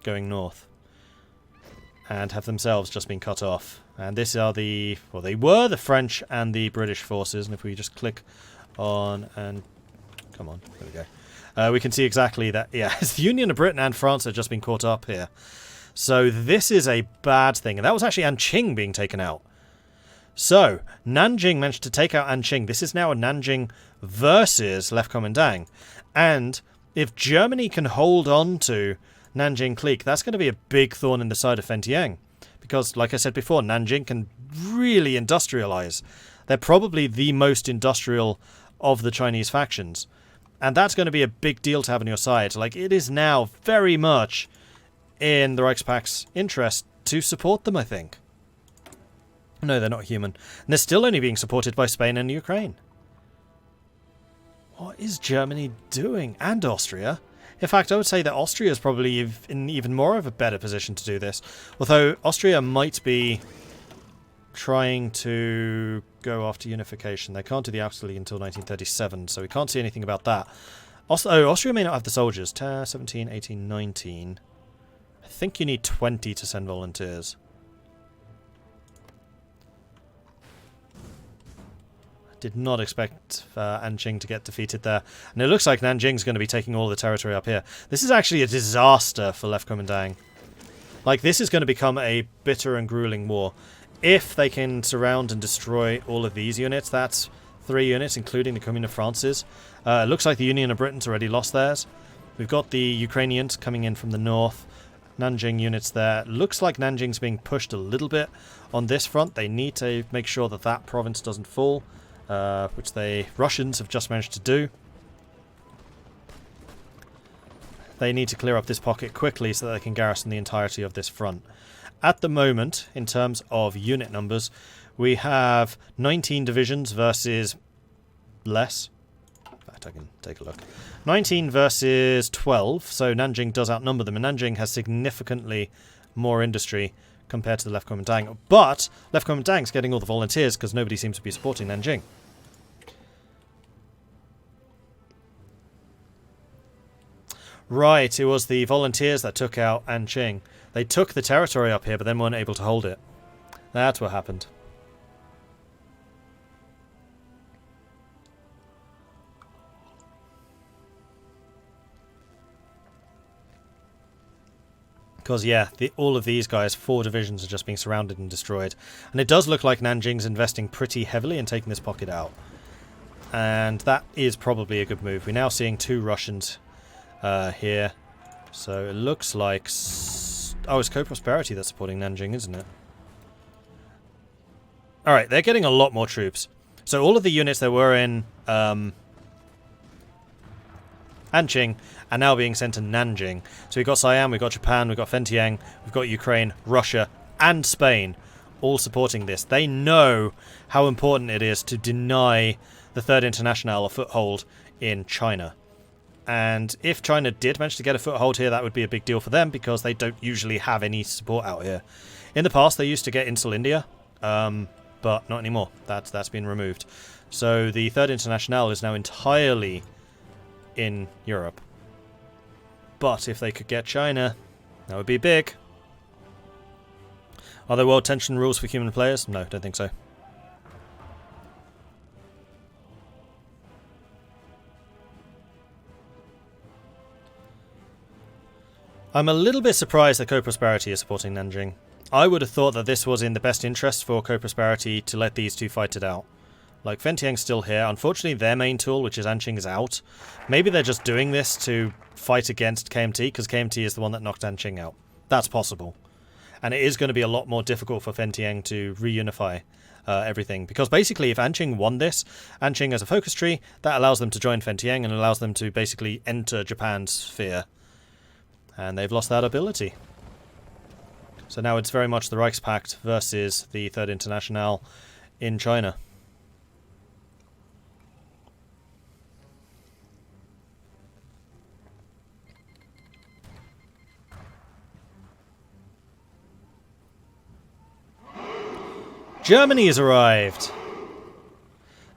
going north. And have themselves just been cut off. And this are the... well, they were the French and the British forces. And if we just click on and... come on, there we go. We can see exactly that, yeah, the Union of Britain and France have just been caught up here. So this is a bad thing. And that was actually Nanjing being taken out. So, Nanjing managed to take out Nanjing. This is now a Nanjing versus Left Commandant. And if Germany can hold on to Nanjing Clique, that's going to be a big thorn in the side of Fentieng. Because, like I said before, Nanjing can really industrialize. They're probably the most industrial of the Chinese factions. And that's going to be a big deal to have on your side. Like, it is now very much in the Reichspak's interest to support them, I think. No, they're not human. And they're still only being supported by Spain and Ukraine. What is Germany doing? And Austria? In fact, I would say that Austria is probably in even more of a better position to do this. Although Austria might be trying to go after unification. They can't do the Alps League until 1937, so we can't see anything about that. Austria may not have the soldiers. 17, 18, 19. I think you need 20 to send volunteers. Did not expect Nanjing to get defeated there. And it looks like Nanjing's going to be taking all the territory up here. This is actually a disaster for Left Commandant. Like, this is going to become a bitter and grueling war. If they can surround and destroy all of these units, that's 3 units, including the Commune of France's. It looks like the Union of Britain's already lost theirs. We've got the Ukrainians coming in from the north. Nanjing units there. Looks like Nanjing's being pushed a little bit on this front. They need to make sure that that province doesn't fall. Which the Russians have just managed to do. They need to clear up this pocket quickly so that they can garrison the entirety of this front. At the moment, in terms of unit numbers, we have 19 divisions versus less. In fact, I can take a look. 19 versus 12, so Nanjing does outnumber them, and Nanjing has significantly more industry compared to the Left Commandant. But Left Commandant's getting all the volunteers because nobody seems to be supporting Nanjing. Right, it was the volunteers that took out Nanjing. They took the territory up here but then weren't able to hold it. That's what happened. Because, yeah, all of these guys, 4 divisions, are just being surrounded and destroyed. And it does look like Nanjing's investing pretty heavily in taking this pocket out. And that is probably a good move. We're now seeing 2 Russians here. So it looks like... oh, it's Co-Prosperity that's supporting Nanjing, isn't it? Alright, they're getting a lot more troops. So all of the units that were in Nanjing are now being sent to Nanjing. So we've got Siam, we've got Japan, we've got Fentieng, we've got Ukraine, Russia, and Spain all supporting this. They know how important it is to deny the Third International a foothold in China. And if China did manage to get a foothold here, that would be a big deal for them because they don't usually have any support out here. In the past, they used to get Insul India, but not anymore. That's been removed. So the Third International is now entirely in Europe. But if they could get China, that would be big. Are there world tension rules for human players? No, don't think so. I'm a little bit surprised that Co-Prosperity is supporting Nanjing. I would have thought that this was in the best interest for Co-Prosperity to let these two fight it out. Like, Fentieng's still here. Unfortunately, their main tool, which is Nanjing, is out. Maybe they're just doing this to fight against KMT, because KMT is the one that knocked Nanjing out. That's possible. And it is going to be a lot more difficult for Fentieng to reunify everything. Because basically, if Nanjing won this, Nanjing has a focus tree, that allows them to join Fentieng and allows them to basically enter Japan's sphere. And they've lost that ability. So now it's very much the Reichspakt versus the Third International in China. Germany has arrived.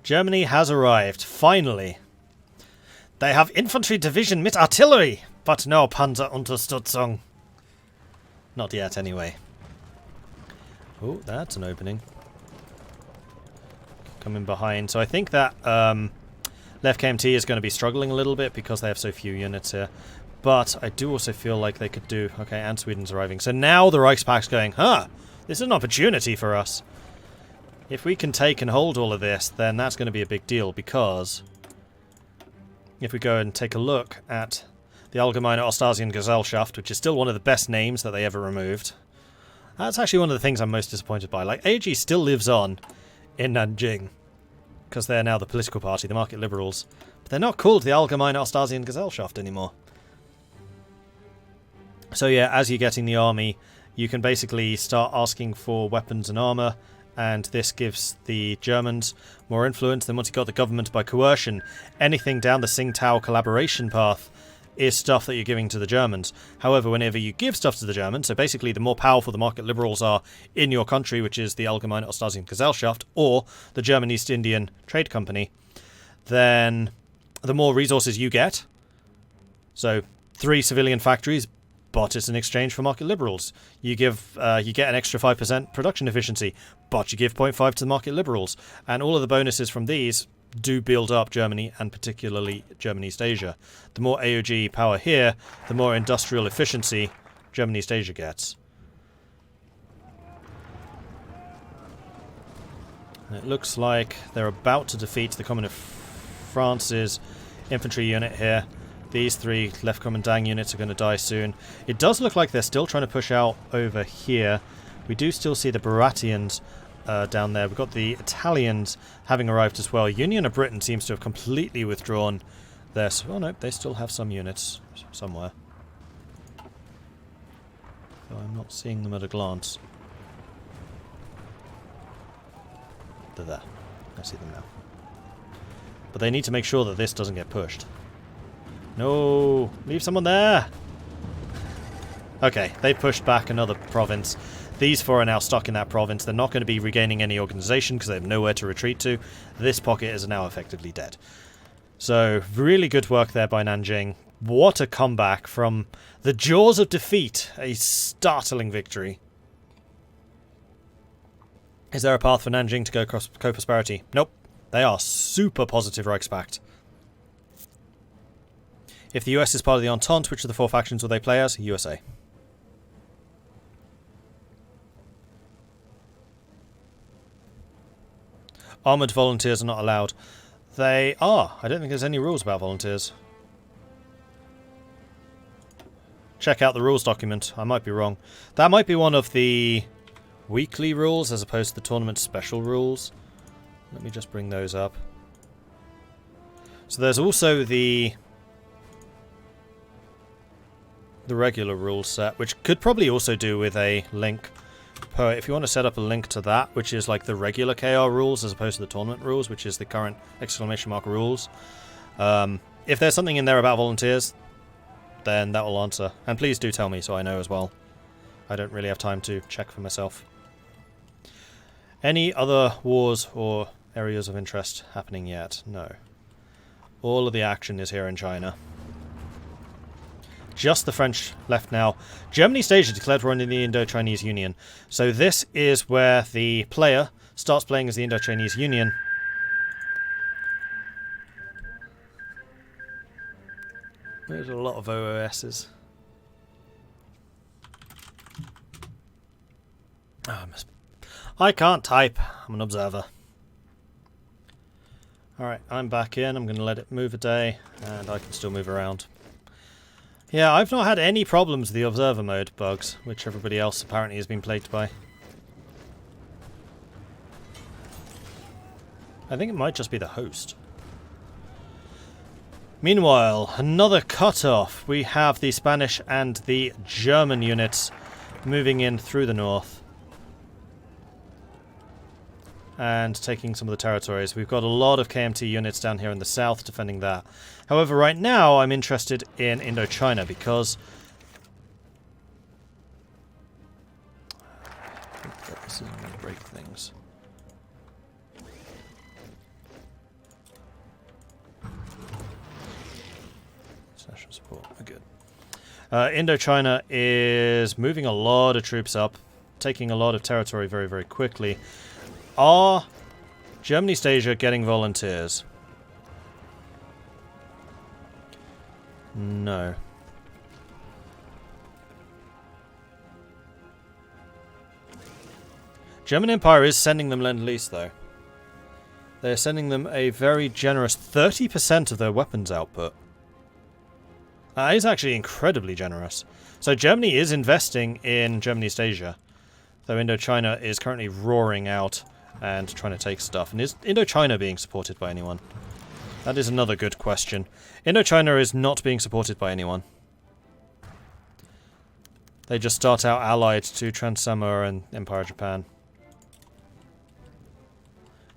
Germany has arrived, finally. They have infantry division mit Artillery, but no Panzerunterstützung. Not yet, anyway. Oh, that's an opening. Coming behind. So I think that left KMT is going to be struggling a little bit because they have so few units here. But I do also feel like they could do... Okay, and Sweden's arriving. So now the Reichspact's going, huh, this is an opportunity for us. If we can take and hold all of this, then that's going to be a big deal, because if we go and take a look at the Allgemeine Ostasiengesellschaft, which is still one of the best names that they ever removed, that's actually one of the things I'm most disappointed by. Like, AG still lives on in Nanjing, because they're now the political party, the market liberals, but they're not called the Allgemeine Ostasiengesellschaft anymore. So yeah, as you're getting the army, you can basically start asking for weapons and armour, and this gives the Germans more influence. Then once you've got the government by coercion, anything down the Tsingtao collaboration path is stuff that you're giving to the Germans. However, whenever you give stuff to the Germans, so basically the more powerful the market liberals are in your country, which is the Allgemeine Ostasiengesellschaft, or the German East Indian Trade Company, then the more resources you get. So 3 civilian factories, but it's in exchange for market liberals. You get an extra 5% production efficiency, but you give 0.5 to the market liberals. And all of the bonuses from these do build up Germany, and particularly German East Asia. The more AOG power here, the more industrial efficiency German East Asia gets. And it looks like they're about to defeat the Commune of France's infantry unit here. These 3 left commandant units are going to die soon. It does look like they're still trying to push out over here. We do still see the Baratians down there. We've got the Italians having arrived as well. Union of Britain seems to have completely withdrawn their... Oh no, they still have some units somewhere. So I'm not seeing them at a glance. They're there. I see them now. But they need to make sure that this doesn't get pushed. No! Leave someone there! Okay, they pushed back another province. These 4 are now stuck in that province. They're not going to be regaining any organisation because they have nowhere to retreat to. This pocket is now effectively dead. So, really good work there by Nanjing. What a comeback from the jaws of defeat. A startling victory. Is there a path for Nanjing to go co-prosperity? Nope. They are super positive Reichspakt. If the US is part of the Entente, which of the 4 factions will they play as? USA. Armoured volunteers are not allowed. They are. I don't think there's any rules about volunteers. Check out the rules document. I might be wrong. That might be one of the weekly rules as opposed to the tournament special rules. Let me just bring those up. So there's also the regular rule set, which could probably also do with a link. If you want to set up a link to that, which is like the regular KR rules as opposed to the tournament rules, which is the current exclamation mark rules. If there's something in there about volunteers, then that will answer. And please do tell me so I know as well. I don't really have time to check for myself. Any other wars or areas of interest happening yet? No. All of the action is here in China. Just the French left now. Germany East Asia declared war in the Indo-Chinese Union. So this is where the player starts playing as the Indo-Chinese Union. There's a lot of OOSs. Oh, I can't type. I'm an observer. Alright, I'm back in. I'm going to let it move a day, and I can still move around. Yeah, I've not had any problems with the observer mode bugs, which everybody else apparently has been plagued by. I think it might just be the host. Meanwhile, another cut-off. We have the Spanish and the German units moving in through the north. And taking some of the territories. We've got a lot of KMT units down here in the south defending that. However, right now I'm interested in Indochina because I think that this is going to break things. National support, we're good. Indochina is moving a lot of troops up, taking a lot of territory very, very quickly. Are Germany East Asia getting volunteers? No. German Empire is sending them Lend-Lease, though. They're sending them a very generous 30% of their weapons output. That is actually incredibly generous. So Germany is investing in Germany East Asia, though Indochina is currently roaring out and trying to take stuff. And is Indochina being supported by anyone? That is another good question. Indochina is not being supported by anyone. They just start out allied to Trans-Samoa and Empire of Japan.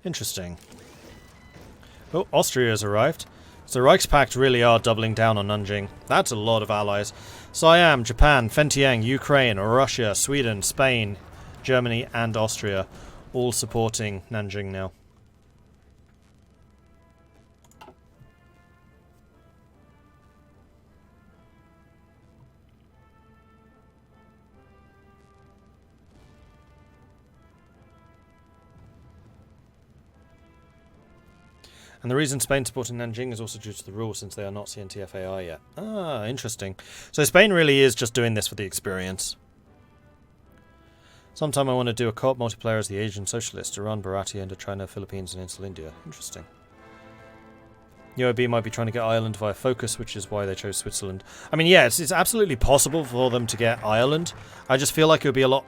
Interesting. Oh, Austria has arrived. So Reichspakt really are doubling down on Nanjing. That's a lot of allies. Siam, Japan, Fentiang, Ukraine, Russia, Sweden, Spain, Germany and Austria all supporting Nanjing now. And the reason Spain's supporting Nanjing is also due to the rule, since they are not CNTFAI yet. Ah, interesting. So Spain really is just doing this for the experience. Sometime I want to do a co-op multiplayer as the Asian Socialists, Iran, Bharatiya, Indochina, Philippines, and Insular India. Interesting. UOB might be trying to get Ireland via focus, which is why they chose Switzerland. I mean, yeah, it's absolutely possible for them to get Ireland. I just feel like it would be a lot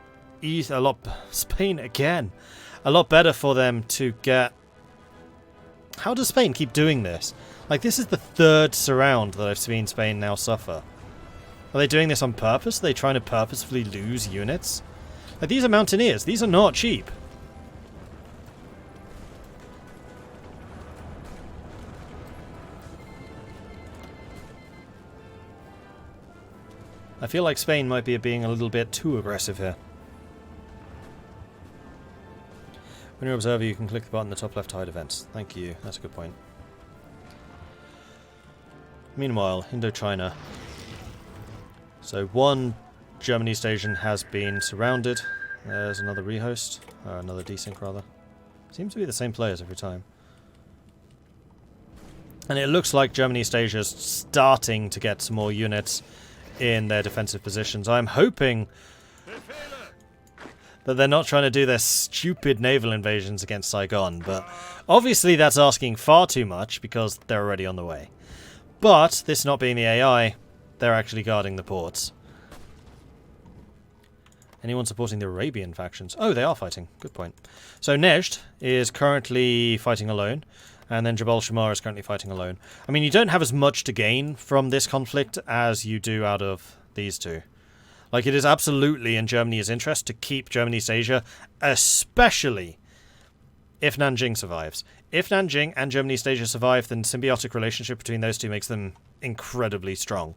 Spain again. A lot better for them to get... How does Spain keep doing this? Like, this is the third surround that I've seen Spain now suffer. Are they doing this on purpose? Are they trying to purposefully lose units? Like, these are mountaineers. These are not cheap. I feel like Spain might be being a little bit too aggressive here. When you're observer, you can click the button in the top left to hide events. Thank you. That's a good point. Meanwhile, Indochina. So one Germany station has been surrounded. There's another rehost. Or another desync, rather. Seems to be the same players every time. And it looks like Germany East Asia's starting to get some more units in their defensive positions. I'm hoping that they're not trying to do their stupid naval invasions against Saigon, but obviously that's asking far too much because they're already on the way. But, this not being the AI, they're actually guarding the ports. Anyone supporting the Arabian factions? Oh, they are fighting. Good point. So Nejd is currently fighting alone, and then Jabal Shammar is currently fighting alone. I mean, you don't have as much to gain from this conflict as you do out of these two. Like, it is absolutely in Germany's interest to keep Germany East Asia, especially if Nanjing survives. If Nanjing and Germany East Asia survive, then symbiotic relationship between those two makes them incredibly strong.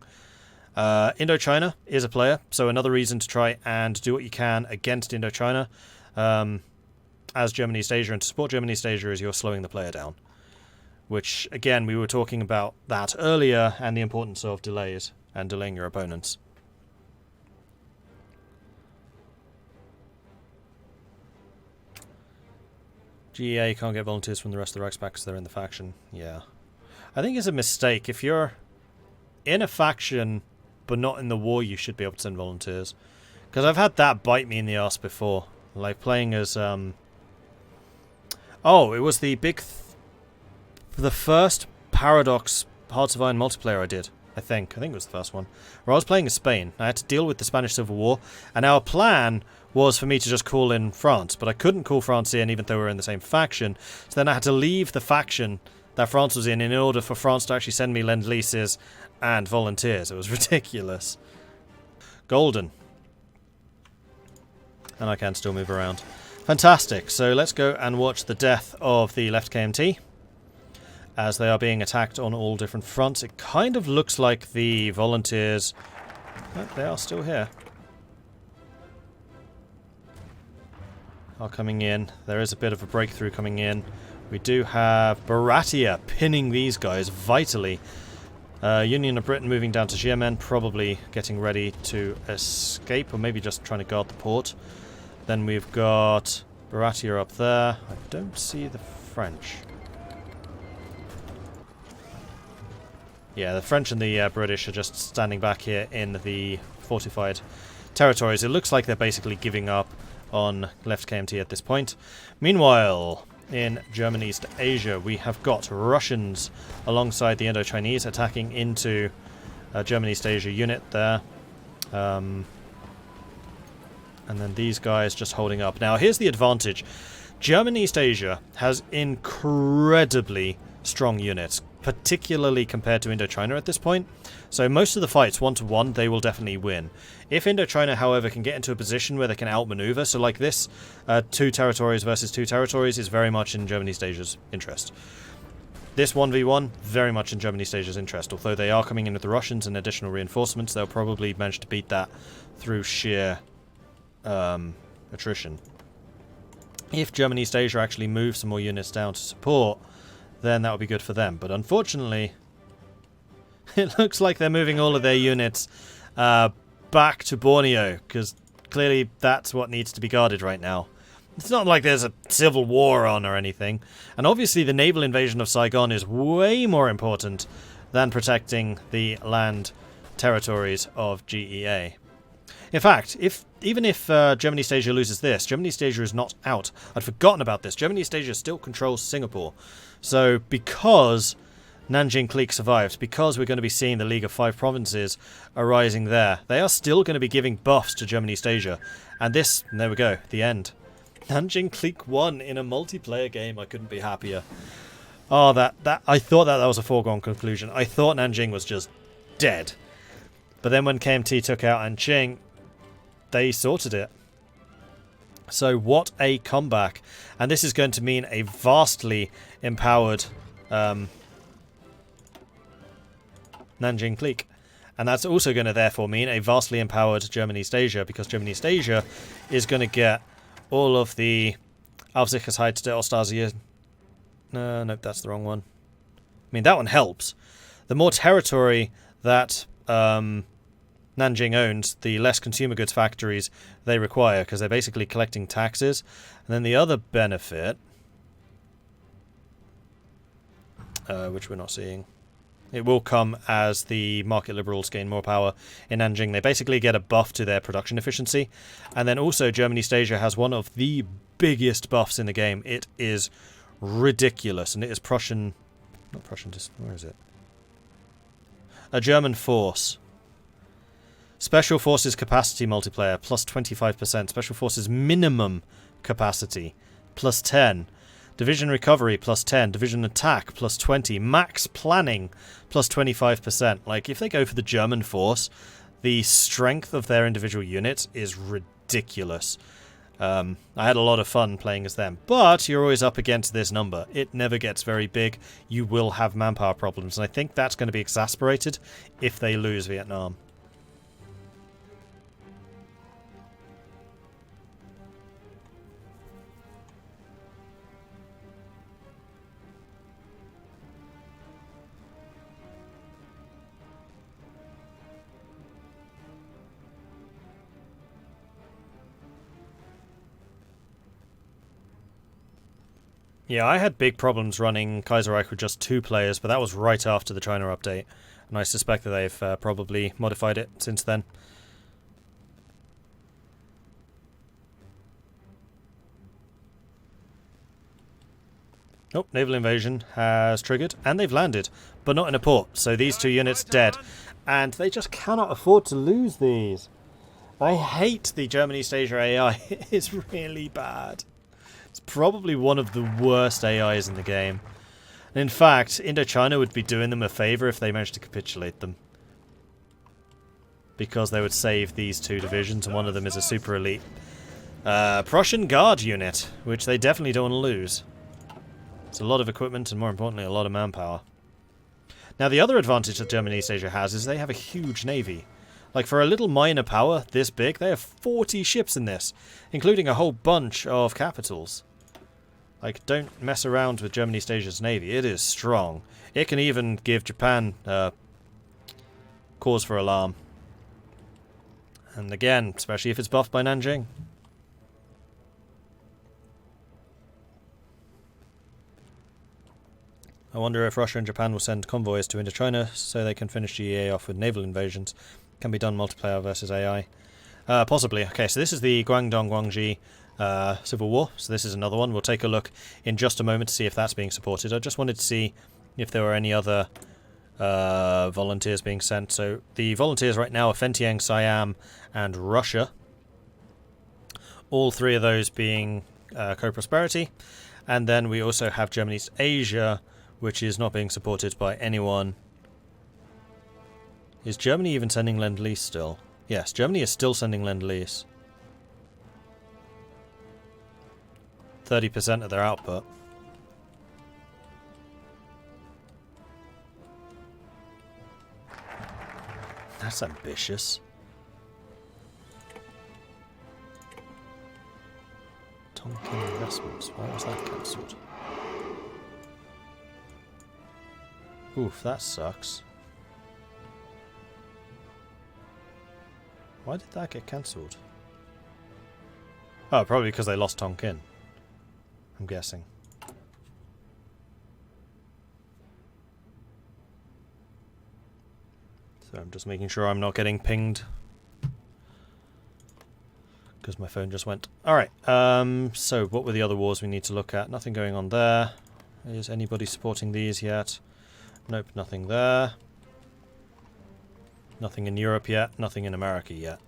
Indochina is a player, so another reason to try and do what you can against Indochina as Germany East Asia, and to support Germany East Asia is you're slowing the player down. Which, again, we were talking about that earlier, and the importance of delays and delaying your opponents. GEA can't get volunteers from the rest of the Reichspakt because they're in the faction. Yeah. I think it's a mistake. If you're in a faction but not in the war, you should be able to send volunteers. Because I've had that bite me in the ass before. Like playing as... Oh, it was the the first Paradox Hearts of Iron multiplayer I did. I think it was the first one. Where I was playing as Spain. I had to deal with the Spanish Civil War. And our plan was for me to just call in France, but I couldn't call France in even though we were in the same faction. So then I had to leave the faction that France was in order for France to actually send me Lend-Leases and volunteers. It was ridiculous. Golden. And I can still move around. Fantastic. So let's go and watch the death of the left KMT as they are being attacked on all different fronts. It kind of looks like the volunteers... Oh, they are still here. Are coming in. There is a bit of a breakthrough coming in. We do have Bharatiya pinning these guys vitally. Union of Britain moving down to Xiamen, probably getting ready to escape, or maybe just trying to guard the port. Then we've got Baratia up there. I don't see the French. Yeah, the French and the British are just standing back here in the fortified territories. It looks like they're basically giving up on left KMT at this point. Meanwhile, in German East Asia, we have got Russians alongside the Indo-Chinese attacking into German East Asia unit there. And then these guys just holding up. Now, here's the advantage. German East Asia has incredibly strong units, particularly compared to Indochina at this point. So most of the fights, 1-to-1, they will definitely win. If Indochina, however, can get into a position where they can outmaneuver, so like this, 2 territories versus 2 territories is very much in German East Asia's interest. This 1v1, very much in German East Asia's interest. Although they are coming in with the Russians and additional reinforcements, they'll probably manage to beat that through sheer attrition. If German East Asia actually moves some more units down to support, then that would be good for them. But unfortunately, it looks like they're moving all of their units back to Borneo, because clearly that's what needs to be guarded right now. It's not like there's a civil war on or anything. And obviously the naval invasion of Saigon is way more important than protecting the land territories of GEA. In fact, even if German East Asia loses this, German East Asia is not out. I'd forgotten about this. German East Asia still controls Singapore. So because Nanjing clique survived, because we're going to be seeing the League of Five Provinces arising there, they are still going to be giving buffs to German East Asia. And this, there we go, the end. Nanjing clique won in a multiplayer game. I couldn't be happier. Oh, I thought that was a foregone conclusion. I thought Nanjing was just dead. But then when KMT took out Anqing, they sorted it. So what a comeback. And this is going to mean a vastly empowered Nanjing clique. And that's also going to therefore mean a vastly empowered German East Asia, because German East Asia is going to get all of the Aufsichtsheit der Ostasien. Nope, that's the wrong one. I mean, that one helps. The more territory that Nanjing owns, the less consumer goods factories they require, because they're basically collecting taxes. And then the other benefit, which we're not seeing, it will come as the market liberals gain more power in Nanjing. They basically get a buff to their production efficiency. And then also German East Asia has one of the biggest buffs in the game. It is ridiculous. And it is Prussian... Not Prussian, where is it? A German force. Special Forces capacity multiplier, plus 25%. Special Forces minimum capacity, plus 10. Division recovery, plus 10. Division attack, plus 20. Max planning, plus 25%. Like, if they go for the German force, the strength of their individual units is ridiculous. I had a lot of fun playing as them. But you're always up against this number. It never gets very big. You will have manpower problems. And I think that's going to be exasperated if they lose Vietnam. Yeah, I had big problems running Kaiserreich with just 2 players, but that was right after the China update, and I suspect that they've probably modified it since then. Oh, naval invasion has triggered, and they've landed, but not in a port, so these 2 units dead. And they just cannot afford to lose these. I hate the German East Asia AI. It's really bad. It's probably one of the worst AIs in the game. And in fact, Indochina would be doing them a favour if they managed to capitulate them. Because they would save these 2 divisions, and one of them is a super elite Prussian Guard unit, which they definitely don't want to lose. It's a lot of equipment and, more importantly, a lot of manpower. Now, the other advantage that German East Asia has is they have a huge navy. Like, for a little minor power this big, they have 40 ships in this, including a whole bunch of capitals. Like, don't mess around with German East Asia's navy. It is strong. It can even give Japan cause for alarm. And again, especially if it's buffed by Nanjing. I wonder if Russia and Japan will send convoys to Indochina so they can finish GEA off with naval invasions. Can be done multiplayer versus AI. Possibly. Okay, so this is the Guangdong-Guangxi Civil War. So this is another one. We'll take a look in just a moment to see if that's being supported. I just wanted to see if there were any other volunteers being sent. So the volunteers right now are Fentiang, Siam, and Russia. All three of those being co-prosperity. And then we also have Germany's Asia, which is not being supported by anyone. Is Germany even sending Lend-Lease still? Yes, Germany is still sending Lend-Lease. 30% of their output. That's ambitious. Tonkin Investments. Why was that cancelled? Oof, that sucks. Why did that get cancelled? Oh, probably because they lost Tonkin. I'm guessing. So I'm just making sure I'm not getting pinged. Because my phone just went. Alright, so what were the other wars we need to look at? Nothing going on there. Is anybody supporting these yet? Nope, nothing there. Nothing in Europe yet. Nothing in America yet.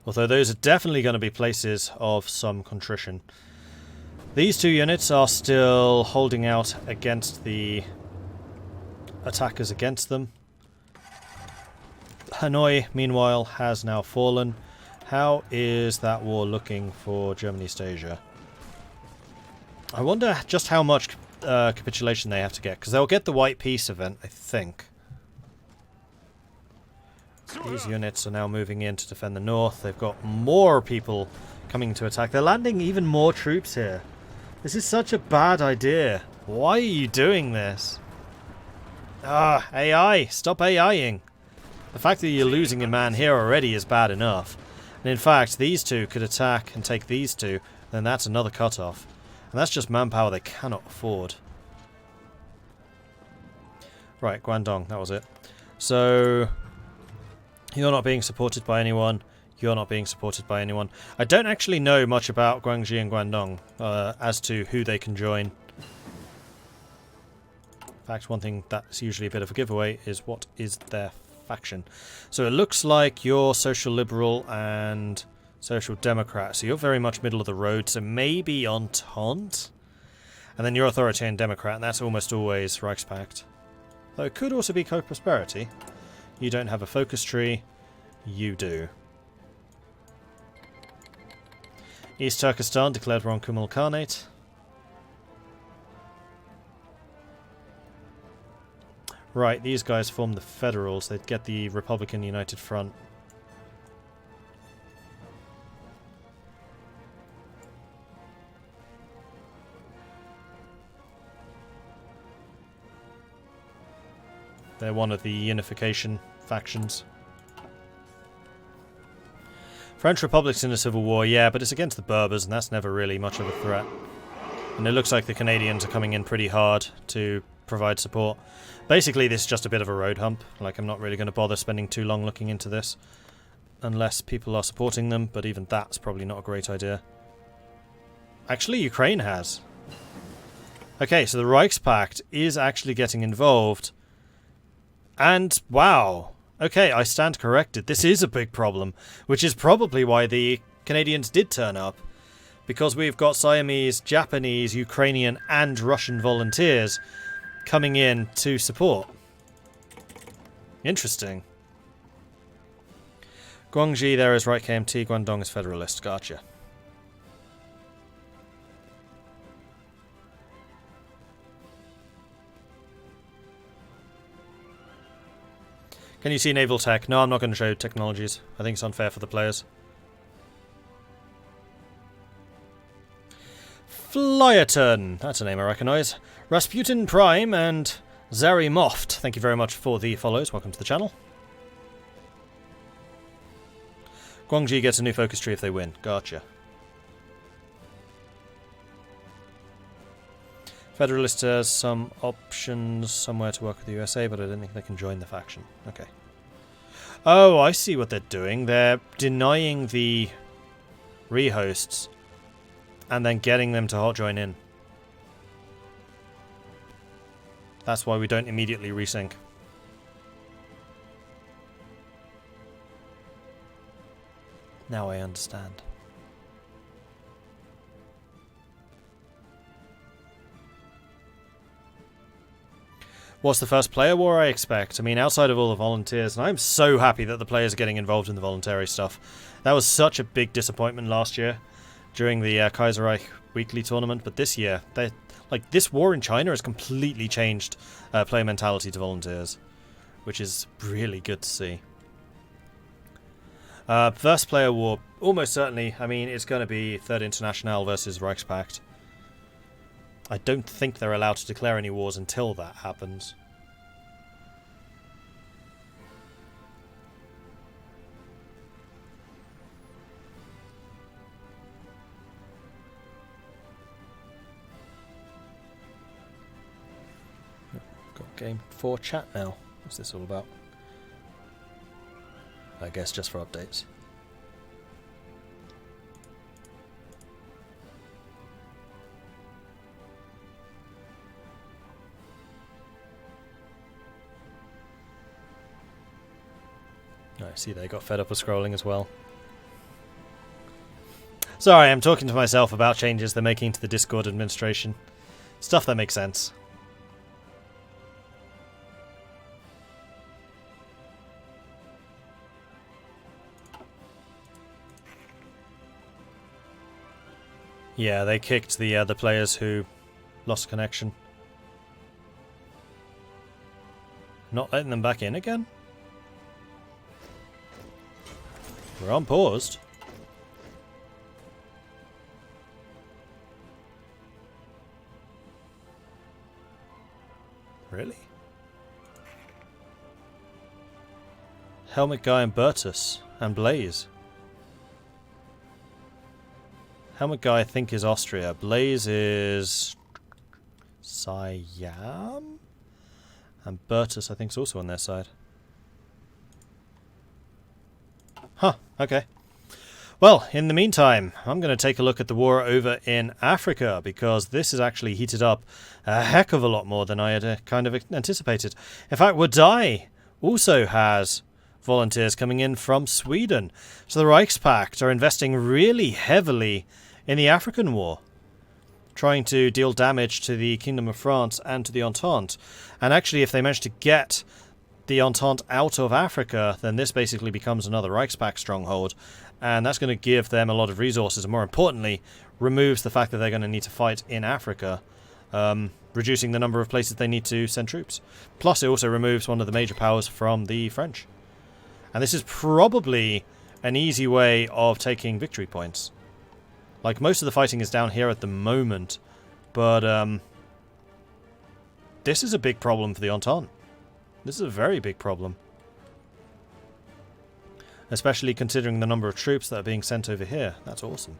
Although those are definitely going to be places of some contrition. These two units are still holding out against the attackers against them. Hanoi, meanwhile, has now fallen. How is that war looking for German East Asia? I wonder just how much capitulation they have to get, because they'll get the White Peace event, I think. These units are now moving in to defend the north. They've got more people coming to attack. They're landing even more troops here. This is such a bad idea. Why are you doing this? Ah, AI, stop AIing. The fact that you're losing a man here already is bad enough. And in fact, these two could attack and take these two, then that's another cut-off. And that's just manpower they cannot afford. Right, Guangdong, that was it. So, you're not being supported by anyone. You're not being supported by anyone. I don't actually know much about Guangxi and Guangdong as to who they can join. In fact, one thing that's usually a bit of a giveaway is what is their faction. So it looks like you're Social Liberal and Social Democrat. So you're very much middle of the road. So maybe Entente. And then you're Authoritarian Democrat, and that's almost always Reichspakt. Though it could also be Co-Prosperity. You don't have a focus tree. You do. East Turkestan declared war on Kumal Khanate. Right, these guys form the Federals. They'd get the Republican United Front. They're one of the unification factions. French Republic's in a civil war, yeah, but it's against the Berbers, and that's never really much of a threat. And it looks like the Canadians are coming in pretty hard to provide support. Basically, this is just a bit of a road hump. Like, I'm not really going to bother spending too long looking into this. Unless people are supporting them, but even that's probably not a great idea. Actually, Ukraine has. Okay, so the Reichspakt is actually getting involved. And, wow. Okay, I stand corrected. This is a big problem, which is probably why the Canadians did turn up. Because we've got Siamese, Japanese, Ukrainian, and Russian volunteers coming in to support. Interesting. Guangxi there is right KMT, Guangdong is Federalist. Gotcha. Can you see naval tech? No, I'm not going to show technologies. I think it's unfair for the players. Flyerton. That's a name I recognise. Rasputin Prime and Zari Moft. Thank you very much for the follows. Welcome to the channel. Guangxi gets a new focus tree if they win. Gotcha. Federalist has some options somewhere to work with the USA, but I don't think they can join the faction. Okay. Oh, I see what they're doing. They're denying the rehosts and then getting them to hot join in. That's why we don't immediately resync. Now I understand. What's the first player war I expect? I mean, outside of all the volunteers, and I'm so happy that the players are getting involved in the voluntary stuff. That was such a big disappointment last year during the Kaiserreich Weekly tournament, but this year, this war in China has completely changed player mentality to volunteers, which is really good to see. First player war, almost certainly. I mean, it's going to be Third International versus Reichspakt. I don't think they're allowed to declare any wars until that happens. Got game 4 chat now. What's this all about? I guess just for updates. I see they got fed up with scrolling as well. Sorry, I'm talking to myself about changes they're making to the Discord administration. Stuff that makes sense. Yeah, they kicked the players who lost connection. Not letting them back in again? We're unpaused. Really? Helmet Guy and Bertus and Blaze. Helmet Guy I think is Austria. Blaze is Siam? And Bertus I think is also on their side. Huh, okay. Well, in the meantime, I'm going to take a look at the war over in Africa, because this is actually heated up a heck of a lot more than I had kind of anticipated. In fact, Wadai also has volunteers coming in from Sweden. So the Reichspakt are investing really heavily in the African war, trying to deal damage to the Kingdom of France and to the Entente. And actually, if they manage to get the Entente out of Africa, then this basically becomes another Reichspakt stronghold, and that's going to give them a lot of resources, and more importantly, removes the fact that they're going to need to fight in Africa, reducing the number of places they need to send troops. Plus, it also removes one of the major powers from the French. And this is probably an easy way of taking victory points. Like, most of the fighting is down here at the moment, but this is a big problem for the Entente. This is a very big problem. Especially considering the number of troops that are being sent over here. That's awesome.